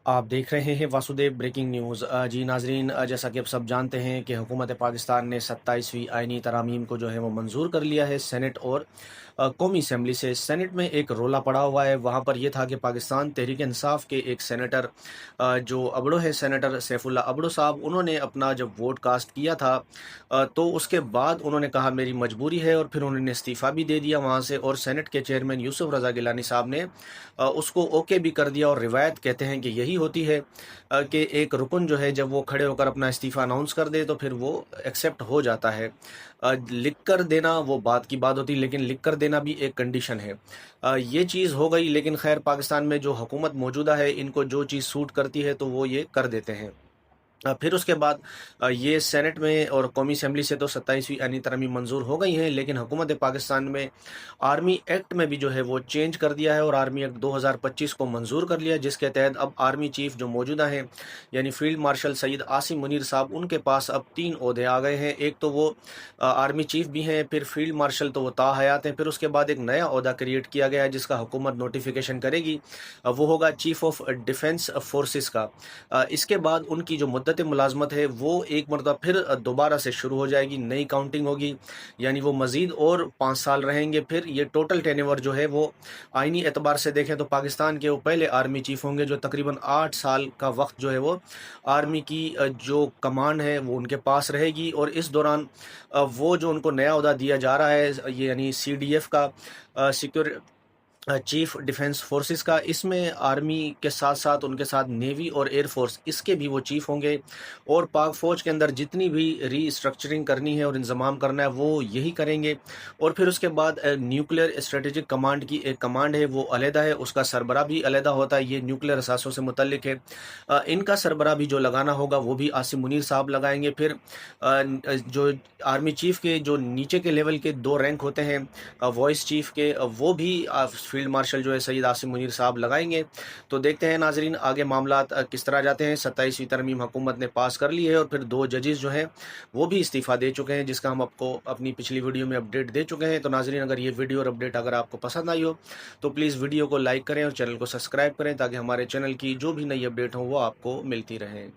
आप देख रहे हैं वासुदेव ब्रेकिंग न्यूज़। जी नाज़रीन, जैसा कि आप सब जानते हैं कि हुकूमत पाकिस्तान ने 27वीं आईनी तरामीम को जो है वो मंजूर कर लिया है सेनेट और कौमी असम्बली से। सेनेट में एक रोला पड़ा हुआ है, वहाँ पर यह था कि पाकिस्तान तहरीक इंसाफ के एक सेनेटर जो अबड़ो है, सेनेटर सैफुल्ला अबड़ो साहब, उन्होंने अपना जब वोट कास्ट किया था तो उसके बाद उन्होंने कहा मेरी मजबूरी है, और फिर उन्होंने इस्तीफ़ा भी दे दिया वहाँ से। और सेनेट के चेयरमैन यूसुफ रज़ा गिलानी साहब ने उसको ओके भी कर दिया। और रिवायत कहते हैं कि यही होती है कि एक रुकन जो है जब वो खड़े होकर अपना इस्तीफ़ा अनाउंस कर दे तो फिर वो एक्सेप्ट हो जाता है। लिख कर देना वो बात की बात होती है, लेकिन लिख कर देना भी एक कंडीशन है। ये चीज़ हो गई, लेकिन खैर पाकिस्तान में जो हुकूमत मौजूदा है, इनको जो चीज़ सूट करती है तो वो ये कर देते हैं। फिर उसके बाद ये सेनेट में और कौमी असम्बली से तो 27वीं आईनी तरमीम मंजूर हो गई हैं, लेकिन हुकूमत पाकिस्तान में आर्मी एक्ट में भी जो है वो चेंज कर दिया है, और आर्मी एक्ट 2025 को मंजूर कर लिया, जिसके तहत अब आर्मी चीफ जो मौजूदा हैं यानी फील्ड मार्शल सईद आसिम मुनीर साहब, उनके पास अब 3 ओहदे आ गए हैं। एक तो वो आर्मी चीफ भी हैं, फिर फील्ड मार्शल तो वो ताहयात हैं, फिर उसके बाद एक नया ओहदा क्रिएट किया गया है जिसका हुकूमत नोटिफिकेशन करेगी। वो होगा चीफ ऑफ डिफेंस फोर्सेस का। इसके बाद उनकी जो मुद्दत मुलाजमत है वो एक मरतबा फिर दोबारा से शुरू हो जाएगी, नई काउंटिंग होगी, यानी वो मज़ीद और 5 साल रहेंगे। फिर ये टोटल टेन्योर जो है वो आइनी एतबार से देखें तो पाकिस्तान के वो पहले आर्मी चीफ होंगे जो तकरीबन 8 साल का वक्त जो है वो आर्मी की जो कमांड है वो उनके पास रहेगी। और इस दौरान वो जो उनको नया ओहदा दिया जा रहा है, ये यानी CDF का, सिक्योर चीफ डिफेंस फोर्सेस का, इसमें आर्मी के साथ साथ उनके साथ नेवी और एयर फोर्स, इसके भी वो चीफ होंगे। और पाक फ़ौज के अंदर जितनी भी रीस्ट्रक्चरिंग करनी है और इंतज़ाम करना है वो यही करेंगे। और फिर उसके बाद न्यूक्लियर स्ट्रेटेजिक कमांड की एक कमांड है वो अलहदा है, उसका सरबरा भी अलहदा होता है, ये न्यूक्लियर असासों से मुतल्लिक है। इनका सरबरा भी जो लगाना होगा वो भी आसिम मुनीर साहब लगाएंगे। फिर जो आर्मी चीफ के जो नीचे के लेवल के 2 रैंक होते हैं वॉइस चीफ के, वो भी फील्ड मार्शल जो है सईद आसिम मुनीर साहब लगाएंगे। तो देखते हैं नाजरीन आगे मामलात किस तरह जाते हैं। 27वीं तरमीम हुकूमत ने पास कर ली है, और फिर 2 जजेस जो हैं वो भी इस्तीफ़ा दे चुके हैं, जिसका हम आपको अपनी पिछली वीडियो में अपडेट दे चुके हैं। तो नाजरीन, अगर ये वीडियो और अपडेट अगर आपको पसंद आई हो तो प्लीज़ वीडियो को लाइक करें और चैनल को सब्सक्राइब करें, ताकि हमारे चैनल की जो भी नई अपडेट हो वो आपको मिलती रहें।